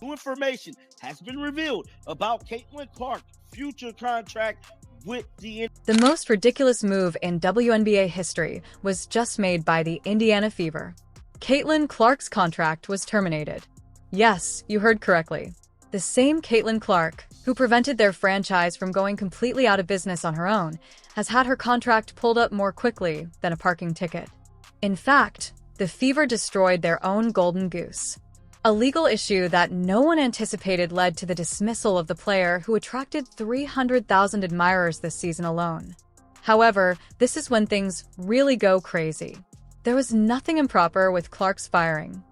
New information has been revealed about Caitlin Clark's future contract with the The most ridiculous move in WNBA history was just made by the Indiana Fever. Caitlin Clark's contract was terminated. Yes, you heard correctly. The same Caitlin Clark, who prevented their franchise from going completely out of business on her own, has had her contract pulled up more quickly than a parking ticket. In fact, the Fever destroyed their own golden goose. A legal issue that no one anticipated led to the dismissal of the player who attracted 300,000 admirers this season alone. However, this is when things really go crazy. There was nothing improper with Clark's firing.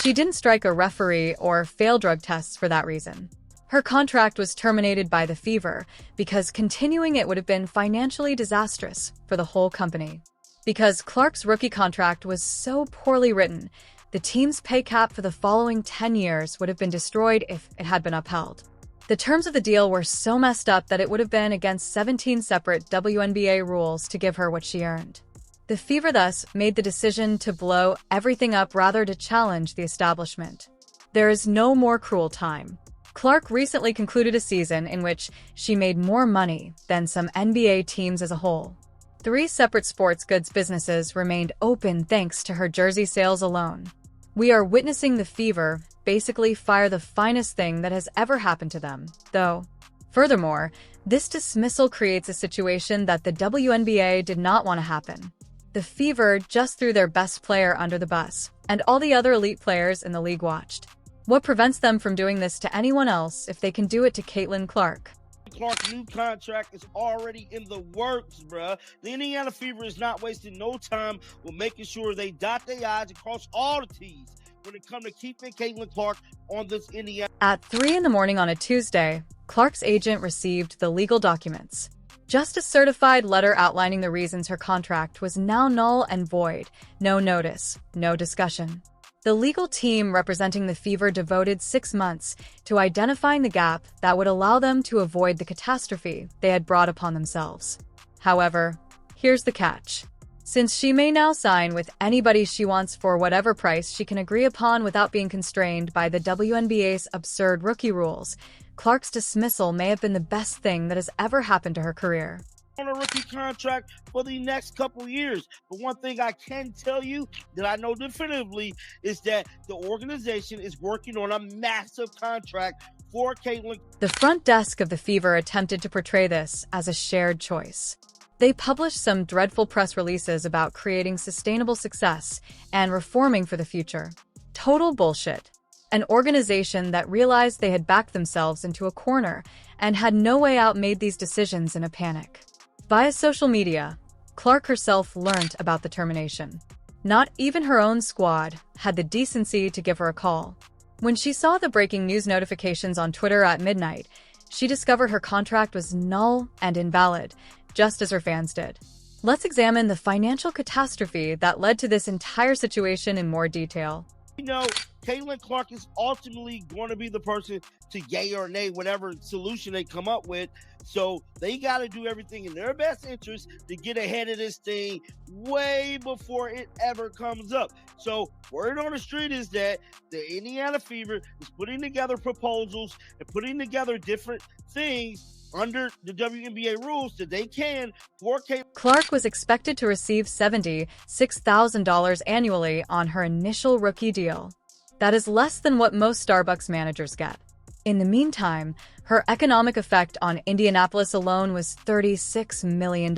She didn't strike a referee or fail drug tests for that reason. Her contract was terminated by the Fever because continuing it would have been financially disastrous for the whole company. Because Clark's rookie contract was so poorly written, the team's pay cap for the following 10 years would have been destroyed if it had been upheld. The terms of the deal were so messed up that it would have been against 17 separate WNBA rules to give her what she earned. The Fever thus made the decision to blow everything up rather to challenge the establishment. There is no more cruel time. Clark recently concluded a season in which she made more money than some NBA teams as a whole. 3 separate sports goods businesses remained open thanks to her jersey sales alone. We are witnessing the Fever basically fire the finest thing that has ever happened to them, though. Furthermore, this dismissal creates a situation that the WNBA did not want to happen. The Fever just threw their best player under the bus, and all the other elite players in the league watched. What prevents them from doing this to anyone else if they can do it to Caitlin Clark? Clark's new contract is already in the works, bruh. The Indiana Fever is not wasting no time with making sure they dot their I's and cross all the T's when it comes to keeping Caitlin Clark on this Indiana. At 3 a.m. on a Tuesday, Clark's agent received the legal documents. Just a certified letter outlining the reasons her contract was now null and void. No notice, no discussion. The legal team representing the Fever devoted 6 months to identifying the gap that would allow them to avoid the catastrophe they had brought upon themselves. However, here's the catch. Since she may now sign with anybody she wants for whatever price she can agree upon without being constrained by the WNBA's absurd rookie rules, Clark's dismissal may have been the best thing that has ever happened to her career. On a rookie contract for the next couple years. But one thing I can tell you that I know definitively is that the organization is working on a massive contract for Caitlin. The front desk of the Fever attempted to portray this as a shared choice. They published some dreadful press releases about creating sustainable success and reforming for the future. Total bullshit. An organization that realized they had backed themselves into a corner and had no way out made these decisions in a panic. Via social media, Clark herself learned about the termination. Not even her own squad had the decency to give her a call. When she saw the breaking news notifications on Twitter at midnight, she discovered her contract was null and invalid, just as her fans did. Let's examine the financial catastrophe that led to this entire situation in more detail. Caitlin Clark is ultimately going to be the person to yay or nay whatever solution they come up with. So they got to do everything in their best interest to get ahead of this thing way before it ever comes up. So word on the street is that the Indiana Fever is putting together proposals and putting together different things under the WNBA rules that they can for Caitlin. Clark was expected to receive $76,000 annually on her initial rookie deal. That is less than what most Starbucks managers get. In the meantime, her economic effect on Indianapolis alone was $36 million.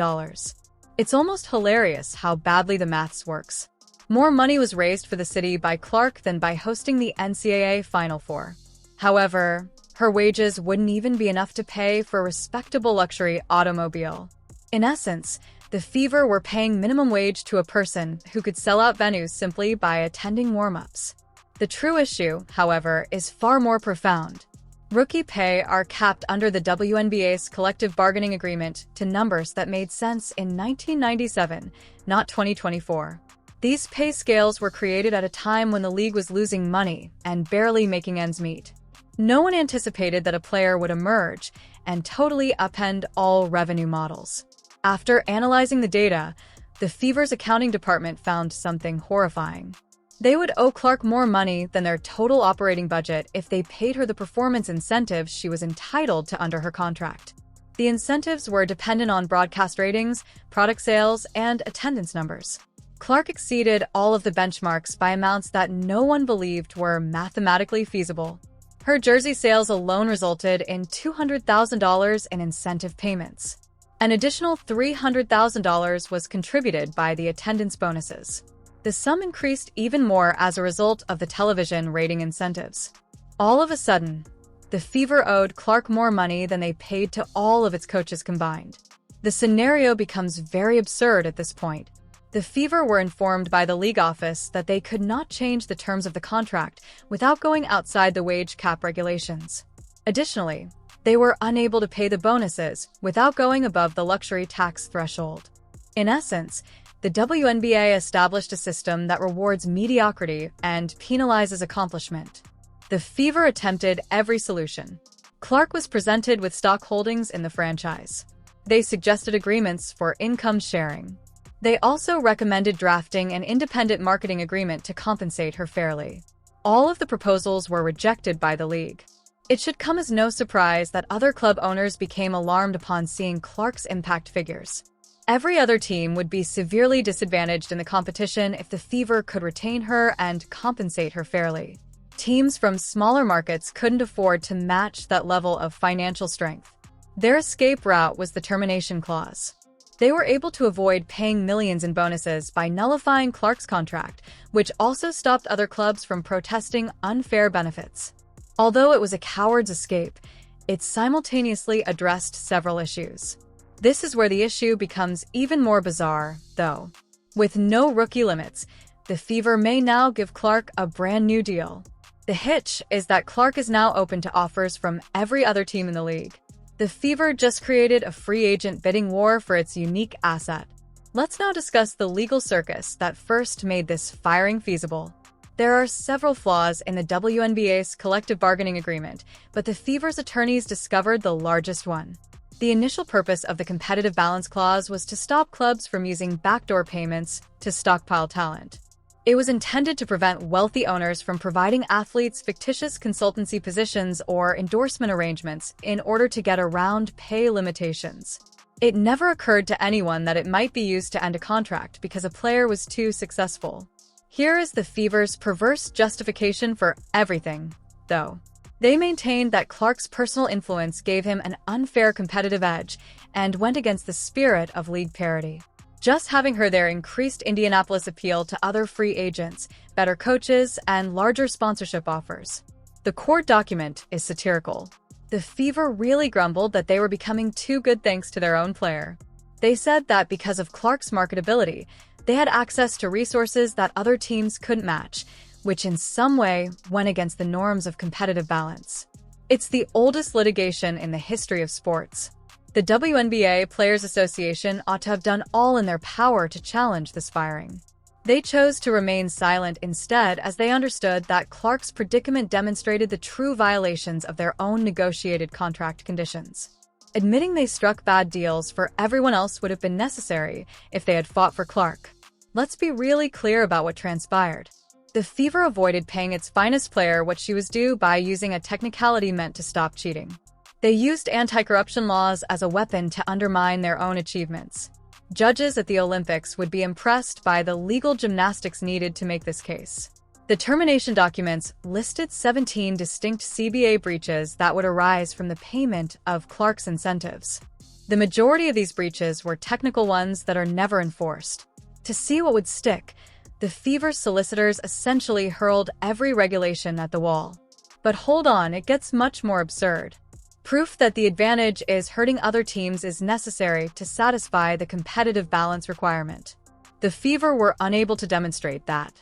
It's almost hilarious how badly the maths works. More money was raised for the city by Clark than by hosting the NCAA Final Four. However, her wages wouldn't even be enough to pay for a respectable luxury automobile. In essence, the Fever were paying minimum wage to a person who could sell out venues simply by attending warm-ups. The true issue, however, is far more profound. Rookie pay are capped under the WNBA's collective bargaining agreement to numbers that made sense in 1997, not 2024. These pay scales were created at a time when the league was losing money and barely making ends meet. No one anticipated that a player would emerge and totally upend all revenue models. After analyzing the data, the Fever's accounting department found something horrifying. They would owe Clark more money than their total operating budget if they paid her the performance incentives she was entitled to under her contract. The incentives were dependent on broadcast ratings, product sales, and attendance numbers. Clark exceeded all of the benchmarks by amounts that no one believed were mathematically feasible. Her jersey sales alone resulted in $200,000 in incentive payments. An additional $300,000 was contributed by the attendance bonuses. The sum increased even more as a result of the television rating incentives. All of a sudden, the Fever owed Clark more money than they paid to all of its coaches combined. The scenario becomes very absurd at this point. The Fever were informed by the league office that they could not change the terms of the contract without going outside the wage cap regulations. Additionally, they were unable to pay the bonuses without going above the luxury tax threshold. In essence, the WNBA established a system that rewards mediocrity and penalizes accomplishment. The Fever attempted every solution. Clark was presented with stock holdings in the franchise. They suggested agreements for income sharing. They also recommended drafting an independent marketing agreement to compensate her fairly. All of the proposals were rejected by the league. It should come as no surprise that other club owners became alarmed upon seeing Clark's impact figures. Every other team would be severely disadvantaged in the competition if the Fever could retain her and compensate her fairly. Teams from smaller markets couldn't afford to match that level of financial strength. Their escape route was the termination clause. They were able to avoid paying millions in bonuses by nullifying Clark's contract, which also stopped other clubs from protesting unfair benefits. Although it was a coward's escape, it simultaneously addressed several issues. This is where the issue becomes even more bizarre, though. With no rookie limits, the Fever may now give Clark a brand new deal. The hitch is that Clark is now open to offers from every other team in the league. The Fever just created a free agent bidding war for its unique asset. Let's now discuss the legal circus that first made this firing feasible. There are several flaws in the WNBA's collective bargaining agreement, but the Fever's attorneys discovered the largest one. The initial purpose of the competitive balance clause was to stop clubs from using backdoor payments to stockpile talent. It was intended to prevent wealthy owners from providing athletes fictitious consultancy positions or endorsement arrangements in order to get around pay limitations. It never occurred to anyone that it might be used to end a contract because a player was too successful. Here is the Fever's perverse justification for everything, though. They maintained that Clark's personal influence gave him an unfair competitive edge and went against the spirit of league parity. Just having her there increased Indianapolis' appeal to other free agents, better coaches, and larger sponsorship offers. The court document is satirical. The Fever really grumbled that they were becoming too good thanks to their own player. They said that because of Clark's marketability, they had access to resources that other teams couldn't match, which in some way went against the norms of competitive balance. It's the oldest litigation in the history of sports. The WNBA Players Association ought to have done all in their power to challenge this firing. They chose to remain silent instead, as they understood that Clark's predicament demonstrated the true violations of their own negotiated contract conditions. Admitting they struck bad deals for everyone else would have been necessary if they had fought for Clark. Let's be really clear about what transpired. The Fever avoided paying its finest player what she was due by using a technicality meant to stop cheating. They used anti-corruption laws as a weapon to undermine their own achievements. Judges at the Olympics would be impressed by the legal gymnastics needed to make this case. The termination documents listed 17 distinct CBA breaches that would arise from the payment of Clark's incentives. The majority of these breaches were technical ones that are never enforced. To see what would stick, the Fever's solicitors essentially hurled every regulation at the wall. But hold on, it gets much more absurd. Proof that the advantage is hurting other teams is necessary to satisfy the competitive balance requirement. The Fever were unable to demonstrate that.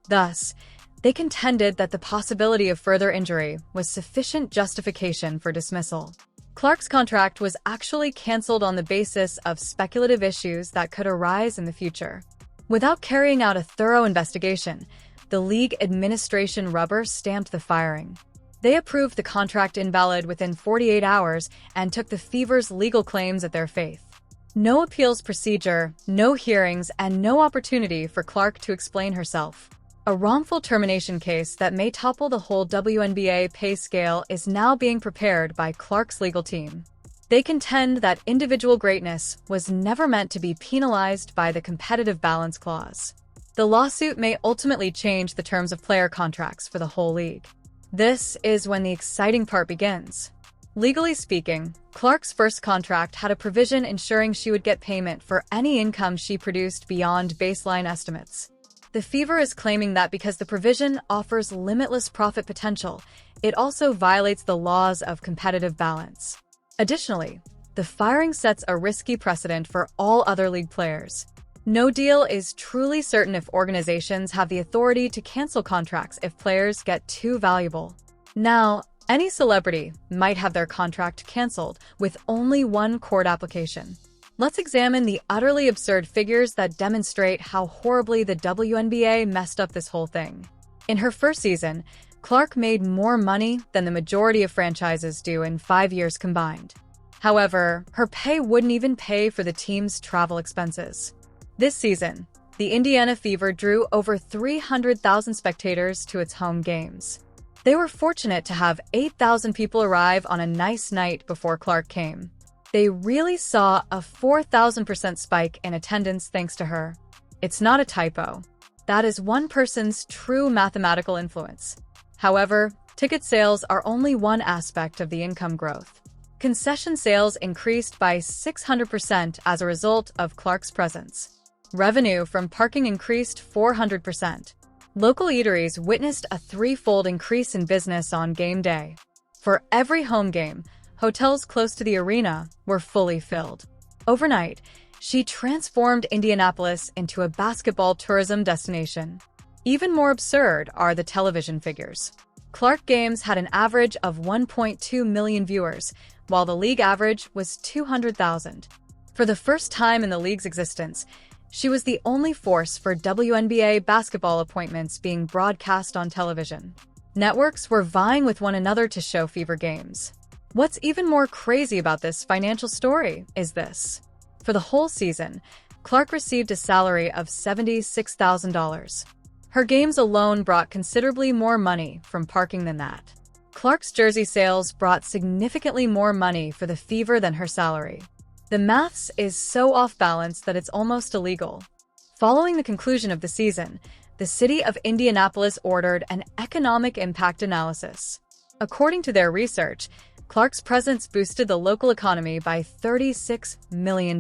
Thus, they contended that the possibility of further injury was sufficient justification for dismissal. Clark's contract was actually canceled on the basis of speculative issues that could arise in the future. Without carrying out a thorough investigation, the league administration rubber-stamped the firing. They approved the contract invalid within 48 hours and took the Fever's legal claims at their faith. No appeals procedure, no hearings, and no opportunity for Clark to explain herself. A wrongful termination case that may topple the whole WNBA pay scale is now being prepared by Clark's legal team. They contend that individual greatness was never meant to be penalized by the competitive balance clause. The lawsuit may ultimately change the terms of player contracts for the whole league. This is when the exciting part begins. Legally speaking, Clark's first contract had a provision ensuring she would get payment for any income she produced beyond baseline estimates. The Fever is claiming that because the provision offers limitless profit potential, it also violates the laws of competitive balance. Additionally, the firing sets a risky precedent for all other league players. No deal is truly certain if organizations have the authority to cancel contracts if players get too valuable. Now, any celebrity might have their contract canceled with only one court application. Let's examine the utterly absurd figures that demonstrate how horribly the WNBA messed up this whole thing. In her first season, Clark made more money than the majority of franchises do in 5 years combined. However, her pay wouldn't even pay for the team's travel expenses. This season, the Indiana Fever drew over 300,000 spectators to its home games. They were fortunate to have 8,000 people arrive on a nice night before Clark came. They really saw a 4,000% spike in attendance thanks to her. It's not a typo. That is one person's true mathematical influence. However, ticket sales are only one aspect of the income growth. Concession sales increased by 600% as a result of Clark's presence. Revenue from parking increased 400%. Local eateries witnessed a threefold increase in business on game day. For every home game, hotels close to the arena were fully filled. Overnight, she transformed Indianapolis into a basketball tourism destination. Even more absurd are the television figures. Clark games had an average of 1.2 million viewers, while the league average was 200,000. For the first time in the league's existence, she was the only force for WNBA basketball appointments being broadcast on television. Networks were vying with one another to show Fever games. What's even more crazy about this financial story is this. For the whole season, Clark received a salary of $76,000. Her games alone brought considerably more money from parking than that. Clark's jersey sales brought significantly more money for the Fever than her salary. The maths is so off balance that it's almost illegal. Following the conclusion of the season, the city of Indianapolis ordered an economic impact analysis. According to their research, Clark's presence boosted the local economy by $36 million.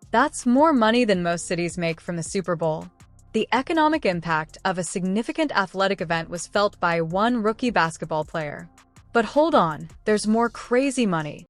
That's more money than most cities make from the Super Bowl. The economic impact of a significant athletic event was felt by one rookie basketball player. But hold on, there's more crazy money.